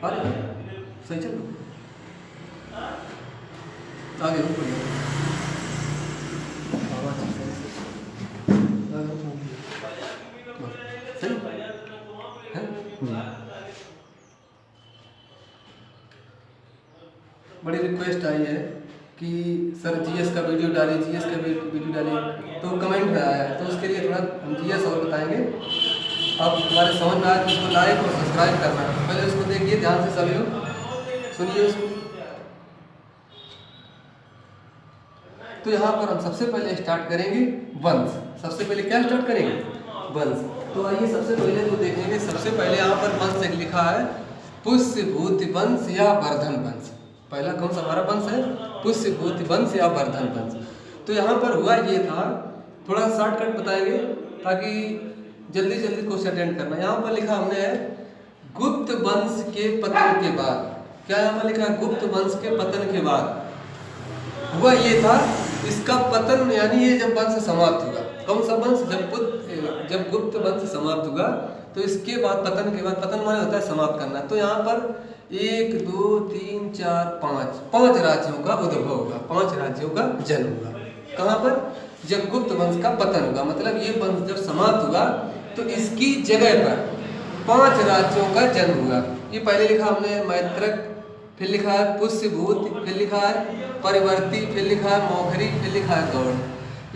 अरे सही चल आगे हो बढ़िया आवाज़ सही है। बड़ी रिक्वेस्ट आई है कि सर जीएस का वीडियो डालिए, जीएस का वीडियो डालिए, तो कमेंट में आया है, तो उसके लिए थोड़ा हम जीएस और बताएंगे। आप हमारे समझ में आए तो उसको लाइक और सब्सक्राइब करना है, पहले उसको देखिए ध्यान से, सभी लोग सुनिए उसको। तो यहाँ पर हम सबसे पहले स्टार्ट करेंगे वंश। सबसे पहले क्या स्टार्ट करेंगे? वंश। तो आइए सबसे पहले जो देखेंगे, सबसे पहले यहाँ पर वंश एक लिखा है पुष्यभूति वंश या वर्धन वंश। पहला कौन सा हमारा वंश है? पुष्यभूति वंश या वर्धन वंश। तो यहाँ पर हुआ ये था, थोड़ा शॉर्टकट बताएंगे ताकि जल्दी जल्दी क्वेश्चन अटेंड करना। यहाँ पर लिखा हमने है गुप्त वंश के पतन के बाद। क्या यहाँ पर लिखा है? गुप्त वंश के पतन के बाद हुआ ये था, इसका पतन यानी ये जब वंश समाप्त हुआ। कौन सा वंश? जब गुप्त वंश समाप्त हुआ तो इसके बाद पतन के बाद, पतन माने होता है समाप्त करना। तो यहाँ पर 1 2 3 4 5 राज्यों का उद्भव होगा, 5 राज्यों का जन्म हुआ। कहाँ पर? जब गुप्त वंश का पतन होगा, मतलब ये वंश जब समाप्त हुआ तो इसकी जगह पर 5 राज्यों का जन्म हुआ। ये पहले लिखा हमने मैत्रक, फिर लिखा है पुष्यभूत, फिर लिखा है परिवर्ती, फिर लिखा है मौखरी, फिर लिखा है गौड़।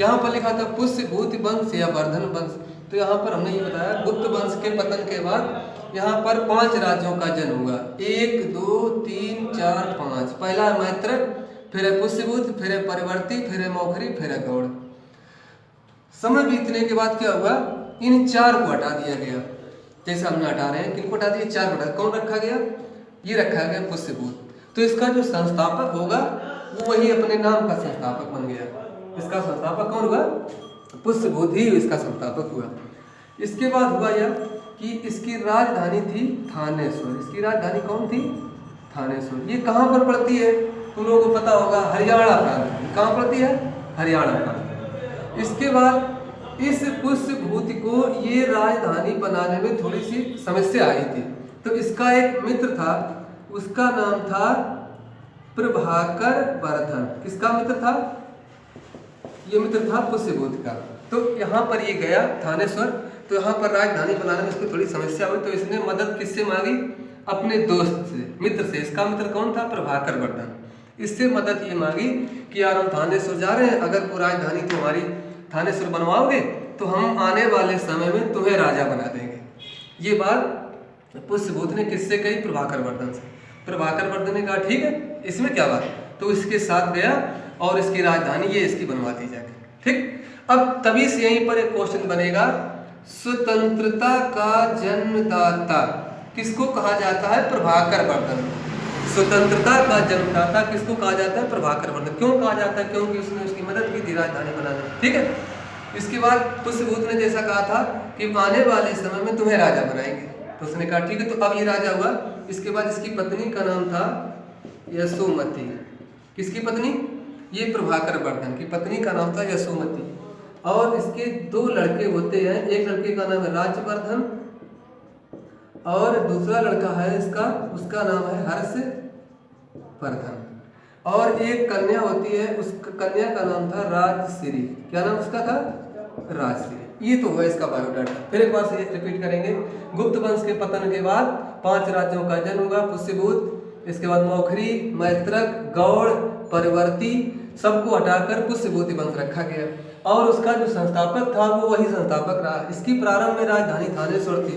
यहाँ पर लिखा था पुष्यभूत वंश या वर्धन वंश। तो यहाँ पर हमने ये बताया गुप्त वंश के पतन के बाद यहाँ पर 5 राज्यों का जन्म हुआ। 1 2 3 4 5। पहला है मैत्रक, फिर है पुष्यभूत, फिर है परिवर्ती, फिर है मौखरी, फिर है गौड़। समय बीतने के बाद क्या हुआ? इन 4 को हटा दिया गया। जैसे हमने हटा रहे हैं, किनको हटा दिया? 4 को हटा। कौन रखा गया? ये रखा गया पुष्यभूत। तो इसका जो संस्थापक होगा वो वही अपने नाम का संस्थापक बन गया। इसका संस्थापक कौन हुआ? पुष्यभूत ही इसका संस्थापक हुआ। इसके बाद हुआ यह कि इसकी राजधानी थी थानेश्वर। इसकी राजधानी कौन थी? थानेश्वर। ये कहाँ पर पड़ती है? तुम लोगों को पता होगा, हरियाणा प्रांत। कहाँ पड़ती है? हरियाणा प्रांत। इसके बाद इस पुष्यभूत को ये राजधानी बनाने में थोड़ी सी समस्या आई थी। तो इसका एक मित्र था, उसका नाम था प्रभाकर वर्धन। किसका मित्र था? ये मित्र था पुष्यभूत का। तो यहाँ पर ये गया थानेश्वर, तो यहाँ पर राजधानी बनाने में इसको थोड़ी समस्या हुई। तो इसने मदद किससे मांगी? अपने दोस्त से, मित्र से। इसका मित्र कौन था? प्रभाकर वर्धन। इससे मदद ये मांगी कि यार हम थानेश्वर जा रहे हैं, अगर वो राजधानी तो हमारी थानेश्वर बनवाओगे तो हम आने वाले समय में तुम्हें राजा बना देंगे। ये बात पुष्यभूत ने किससे कही? प्रभाकर वर्धन से। प्रभाकर वर्धन ने कहा ठीक है, इसमें क्या बात। तो इसके साथ गया और इसकी राजधानी ये इसकी बनवा दी जाके। ठीक। अब तभी से यहीं पर एक क्वेश्चन बनेगा, स्वतंत्रता का जन्मदाता किसको कहा जाता है? प्रभाकर वर्धन। स्वतंत्रता का जन्मदाता किसको कहा जाता है? प्रभाकर वर्धन। क्यों कहा जाता है? क्योंकि उसने उसकी मदद की थी राजधानी बनाने में। ठीक है। इसके बाद पुष्यभूत ने जैसा कहा था कि आने वाले समय में तुम्हें राजा बनाएंगे, तो उसने कहा ठीक है। तो अब ये राजा हुआ। इसके बाद इसकी पत्नी का नाम था यशोमती। किसकी पत्नी? ये प्रभाकर वर्धन की पत्नी का नाम था यशोमती। और इसके 2 लड़के होते हैं, एक लड़के का नाम है राज्यवर्धन और दूसरा लड़का है इसका, उसका नाम है हर्षवर्धन। और एक कन्या होती है, उस कन्या का नाम था राजश्री। क्या नाम उसका था? राजश्री। ये तो हुआ इसका बायोडाटा। फिर एक बार से रिपीट करेंगे। गुप्त वंश के पतन के बाद 5 राज्यों का जन्म हुआ, पुष्यभूत, इसके बाद मौखरी, मैत्रक, गौड़, परिवर्ती, सबको हटाकर पुष्यभूति वंश रखा गया। और उसका जो संस्थापक था वो वही संस्थापक रहा। इसकी प्रारंभ में राजधानी थानेश्वर थी।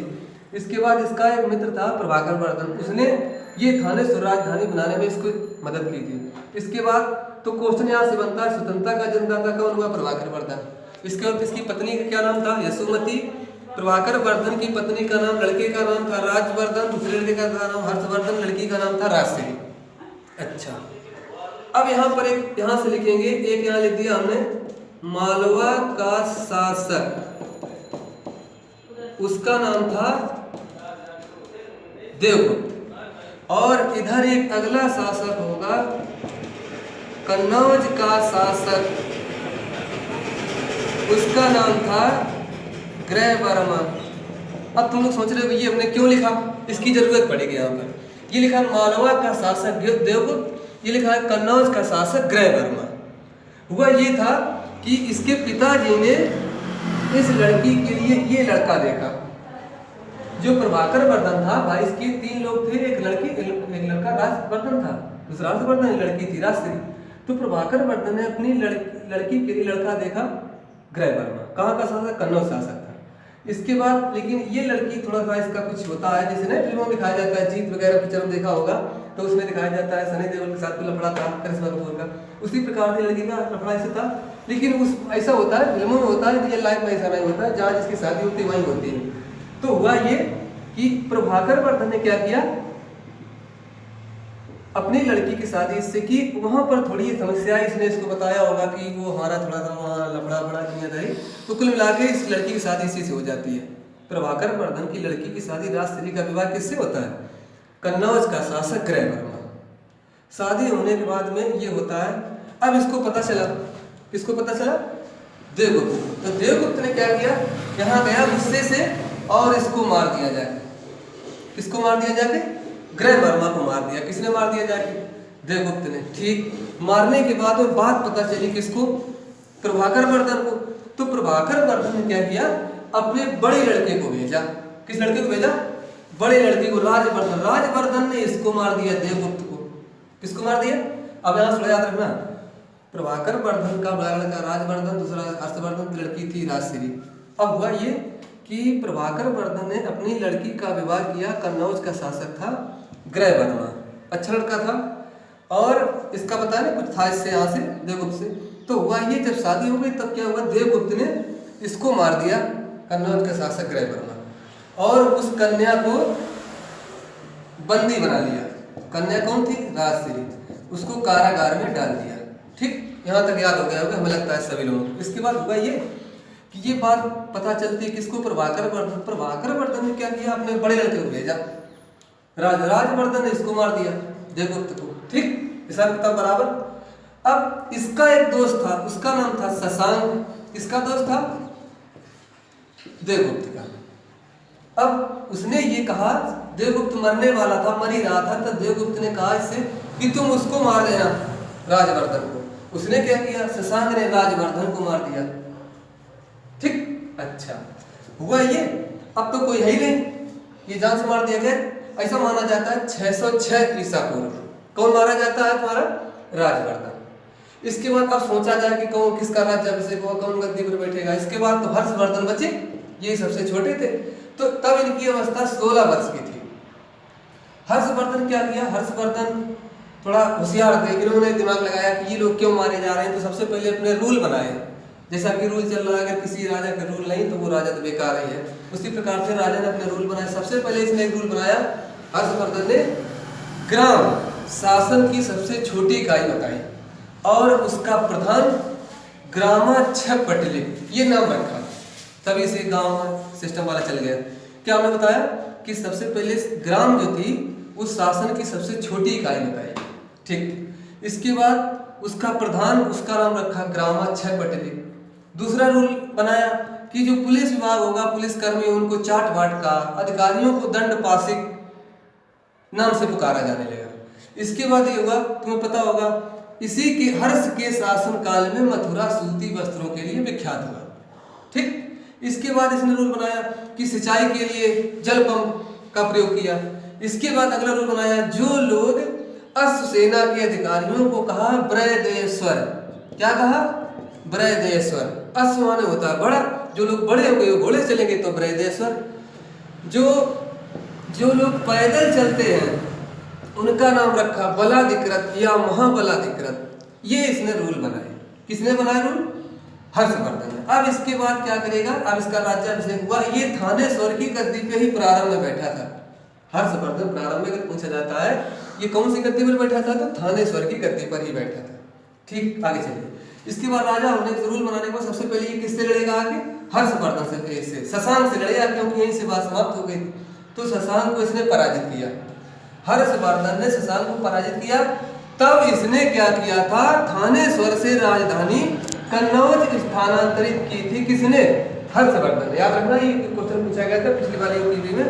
इसके बाद इसका एक मित्र था प्रभाकर वर्धन, उसने ये थानेश्वर राजधानी बनाने में इसको मदद की थी। इसके बाद तो क्वेश्चन यहाँ से बनता है, स्वतंत्रता का जन्मदाता कौन हुआ? प्रभाकर वर्धन। इसके बाद इसकी पत्नी का क्या नाम था? यशोमती। प्रभाकर वर्धन की पत्नी का नाम, लड़के का नाम था राजवर्धन, दूसरे लड़के का नाम हर्षवर्धन, लड़की का नाम था राजश्री। अच्छा, अब यहाँ पर एक यहाँ से लिखेंगे, एक यहाँ लिख दिया हमने मालवा का शासक, उसका नाम था देवगुप्त। और इधर एक अगला शासक होगा कन्नौज का शासक, उसका नाम था ग्रह वर्मा। अब तुम लोग सोच रहे हो ये हमने क्यों लिखा, इसकी जरूरत पड़ेगी यहाँ पर। ये लिखा है मालवा का शासक देवगुप्त, ये लिखा है कन्नौज का शासक ग्रहवर्मा। हुआ ये था कि इसके पिताजी ने इस लड़की के लिए ये लड़का देखा। जो प्रभाकर वर्धन था भाई, इसके 3 लोग थे, एक लड़का राजवर्धन था, दूसरा राजवर्धन, लड़की थी राजश्री। तो प्रभाकर वर्धन ने अपनी लड़की के लिए लड़का देखा ग्रहवर्मा। कहाँ का शासक? कन्नौज शासक था। इसके बाद लेकिन ये लड़की थोड़ा सा इसका कुछ होता है, जैसे ना फिल्मों में दिखाया जाता है, जीत वगैरह पिक्चर में देखा होगा, तो उसमें दिखाया जाता है सनी देओल के साथ लफड़ा था करिश्मा कपूर का, उसी प्रकार से लड़की का लफड़ा ऐसा था। लेकिन उस ऐसा होता है फिल्मों में होता है, रियल लाइफ में ऐसा नहीं होता है, जहाँ जिसकी शादी होती है वहीं होती है। तो हुआ ये कि प्रभाकर वर्धन ने क्या किया, अपनी लड़की की शादी इससे की। वहां पर थोड़ी समस्या, इसने इसको बताया होगा कि वो हमारा थोड़ा सा वहाँ लफड़ा बड़ा दुनियादारी, तो कुल मिला के इस लड़की की शादी इसी से हो जाती है। प्रभाकर वर्धन की लड़की की शादी राजश्री का विवाह किससे होता है? कन्नौज का शासक ग्रहवर्मा। शादी होने के बाद में ये होता है, अब इसको पता चला, किसको पता चला? देवगुप्त। तो देवगुप्त ने क्या किया, यहाँ गया गुस्से से और इसको मार दिया जाए। किसको मार दिया जाके? ग्रहवर्मा को मार दिया। किसने मार दिया जाके? देवगुप्त ने। ठीक, मारने के बाद में बात पता चली किसको? प्रभाकर वर्धन को। तो प्रभाकर वर्धन ने क्या किया, अपने बड़े लड़के को भेजा। किस लड़के को भेजा? बड़े लड़के को, राजवर्धन। राजवर्धन ने इसको मार दिया, देवगुप्त को। किसको मार दिया? अब यहाँ थोड़ा याद रखना, प्रभाकर वर्धन का बड़ा लड़का राजवर्धन, दूसरा हर्षवर्धन की लड़की थी राजश्री। अब हुआ ये कि प्रभाकर वर्धन ने अपनी लड़की का विवाह किया, कन्नौज का शासक था ग्रहवर्मा, अच्छा लड़का था, और इसका पता नहीं कुछ था इससे, यहाँ से देवगुप्त से। तो हुआ ये, जब शादी हो गई तब क्या हुआ, देवगुप्त ने इसको मार दिया, कन्नौज का शासक ग्रहवर्मा, और उस कन्या को बंदी बना लिया। कन्या कौन थी? राजश्री। उसको कारागार में डाल दिया। ठीक, यहाँ तक याद हो गया होगा हमें लगता है सभी लोगों को। इसके बाद हुआ ये कि ये बात पता चलती है किसको? प्रभाकर वर्धन। प्रभाकर वर्धन ने क्या किया, अपने बड़े लड़के को भेजा, राजवर्धन ने इसको मार दिया, देवगुप्त को। ठीक, हिसाब किताब बराबर। अब इसका एक दोस्त था, उसका नाम था शशांक। किसका दोस्त था? देवगुप्त का। अब उसने ये कहा, देवगुप्त मरने वाला था, मर ही रहा था, तो देवगुप्त ने कहा इससे कि तुम उसको मार देना, राजवर्धन को। उसने क्या किया, शशांक ने राजवर्धन को मार दिया। ठीक, अच्छा हुआ ये। अब तो कोई है ही नहीं, ये जान से मार दिया गया। ऐसा माना जाता है 606 ईसा पूर्व कौन मारा जाता है? तुम्हारा राजवर्धन। इसके बाद अब सोचा जाए कि कौन, किसका राज्याभिषेक होगा, कौन गद्दी पर बैठेगा। इसके बाद तो हर्षवर्धन बचे, ये सबसे छोटे थे, तो तब इनकी अवस्था 16 वर्ष की थी। हर्षवर्धन क्या किया, हर्षवर्धन थोड़ा होशियार थे, इन्होंने दिमाग लगाया कि ये लोग क्यों मारे जा रहे हैं, तो सबसे पहले अपने रूल बनाए। जैसा कि रूल चल रहा है, अगर किसी राजा का रूल नहीं तो वो राजा तो बेकार ही है, उसी प्रकार से राजा ने अपने रूल बनाए। सबसे पहले इसने एक रूल बनाया, हर्षवर्धन ने ग्राम शासन की सबसे छोटी इकाई बताई, और उसका प्रधान ग्रामाध्यपटलिक ये नाम रखा। तभी से गांव सिस्टम वाला चल गया। क्या हमने बताया कि सबसे पहले ग्राम जो थी उस शासन की सबसे छोटी इकाई बताई। ठीक, इसके बाद उसका प्रधान, उसका नाम रखा ग्रामाध्यपटलिक। दूसरा रूल बनाया कि जो पुलिस विभाग होगा, पुलिस कर्मी, उनको चाट बाट का, अधिकारियों को दंड पासिक नाम से पुकारा जाने लगा। इसके बाद ये हुआ, तुम्हें पता होगा, इसी के हर्ष के शासन काल में मथुरा सूती वस्त्रों के लिए विख्यात हुआ। ठीक, इसके बाद इसने रूल बनाया कि सिंचाई के लिए जल पंप का प्रयोग किया। इसके बाद अगला रूल बनाया, जो लोग अश्वसेना के अधिकारियों को कहा ब्रहदेश्वर। क्या कहा? ब्रहदेश्वर। अश्व माने होता है बड़ा, जो लोग बड़े हो गए घोड़े चलेंगे तो ब्रहदेश्वर। जो लोग पैदल चलते हैं उनका नाम रखा बलाधिकृत या महाबलाधिकृत। ये इसने रूल बनाए। किसने बनाए रूल? हर्षवर्धन ने। अब इसके बाद क्या करेगा, अब इसका राज्याभिषेक हुआ। ये थानेश्वर की गद्दी पे ही प्रारंभ में बैठा था। हर्षवर्धन प्रारंभ में अगर पूछा जाता है ये कौन सी गद्दी पर बैठा था, तो थानेश्वर की गद्दी पर ही बैठा था। ठीक, आगे चलिए। इसके बाद राजा होने के रूल बनाने को सबसे पहले ये किससे लड़ेगा आगे? हर्षवर्धन से, शशांक से लड़ेगा, क्योंकि यहीं से बात समाप्त हो गई। तो शशांक को इसने पराजित किया। हर्षवर्धन ने शशांक को पराजित किया। तब इसने क्या किया था, थानेश्वर से राजधानी कन्नौज स्थानांतरित की थी। किसने? हर्षवर्धन। याद रखना, ये क्वेश्चन पूछा गया था पिछली वाली यूपीवी में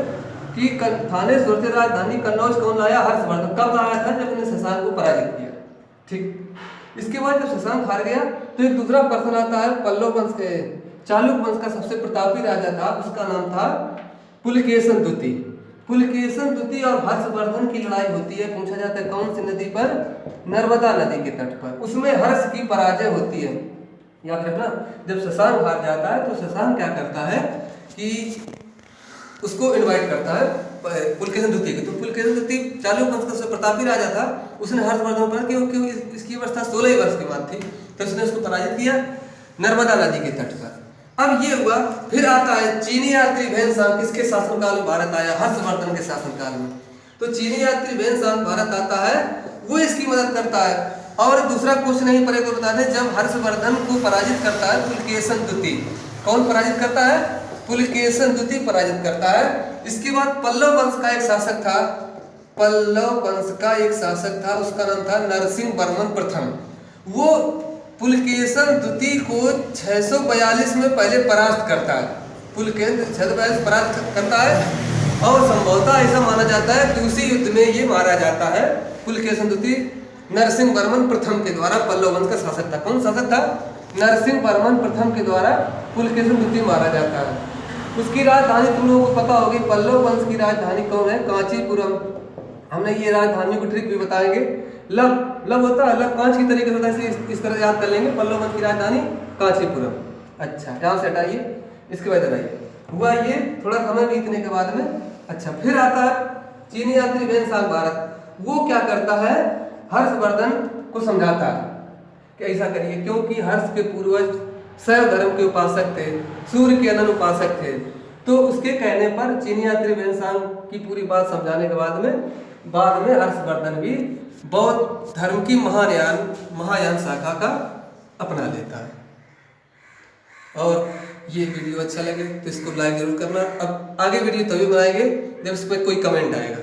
कि थाने सुरते राजधानी कन्नौज कौन लाया? हर्षवर्धन। कब लाया था? जब उन्हें शशांक को पराजित किया। ठीक, इसके बाद जब शशांक हार गया तो एक दूसरा पर्सन आता है पल्लव वंश के, चालुक्य वंश का सबसे प्रतापी राजा था, उसका नाम था पुलकेशन द्वितीय। पुलकेशन द्वितीय और हर्षवर्धन की लड़ाई होती है, पूछा जाता है कौन सी नदी पर? नर्मदा नदी के तट पर। उसमें हर्ष की पराजय होती है, याद रखना। जब शशांक हार जाता है तो शशांक क्या करता है कि उसको इनवाइट करता है पुलकेशन द्वितीय को। तो पुलकेशन द्वितीय चालुक्य वंश का सबसे प्रतापी राजा था, उसने हर्षवर्धन पर, क्योंकि इसकी अवस्था 16 वर्ष की बात थी, तो उसने उसको पराजित किया नर्मदा नदी के तट पर। अब ये हुआ, फिर आता है चीनी यात्री भैंसांग, किसके शासनकाल में भारत आया? हर्षवर्धन के शासनकाल में। तो चीनी यात्री भैंसांग भारत आता है, वो इसकी मदद करता है। और दूसरा क्वेश्चन नहीं पड़े तो बता दें, जब हर्षवर्धन को पराजित करता है पुलकेशन द्वितीय, कौन पराजित करता है? पुलकेशन द्वितीय पराजित करता है। इसके बाद पल्लव वंश का एक शासक था, पल्लव वंश का एक शासक था, उसका नाम था नरसिंह वर्मन प्रथम। वो पुलकेशन द्वितीय को 642 में पहले परास्त करता है। पुलकेशन 642 परास्त करता है और संभवतः ऐसा माना जाता है कि उसी युद्ध में ये मारा जाता है। पुलकेशन द्वितीय नरसिंह वर्मन प्रथम के द्वारा पल्लव वंश का शासक था। कौन शासक था? नरसिंह वर्मन प्रथम के द्वारा पुलकेशन द्वितीय मारा जाता है। उसकी राजधानी तुम लोगों को पता होगी, पल्लव वंश की राजधानी कौन है? कांचीपुरम। हमने ये राजधानी को ट्रिक भी बताएंगे। लब होता है, लब कांच की तरीके से होता है, इस तरह याद कर लेंगे। पल्लव वंश की राजधानी कांचीपुरम। अच्छा, यहाँ से हटाइए, इसके बाद हटाइए। हुआ ये थोड़ा समय बीतने के बाद में। अच्छा, फिर आता है चीनी यात्री भैंसांग भारत। वो क्या करता है? हर्षवर्धन को समझाता है कि ऐसा करिए, क्योंकि हर्ष के पूर्वज शैव धर्म के उपासक थे, सूर्य के अनन्य उपासक थे। तो उसके कहने पर चीनी यात्री भैंसांग की पूरी बात समझाने के बाद में हर्षवर्धन भी बौद्ध धर्म की महायान शाखा का अपना लेता है। और ये वीडियो अच्छा लगे तो इसको लाइक जरूर करना। अब आगे वीडियो तभी बनाएंगे जब इस पर कोई कमेंट आएगा।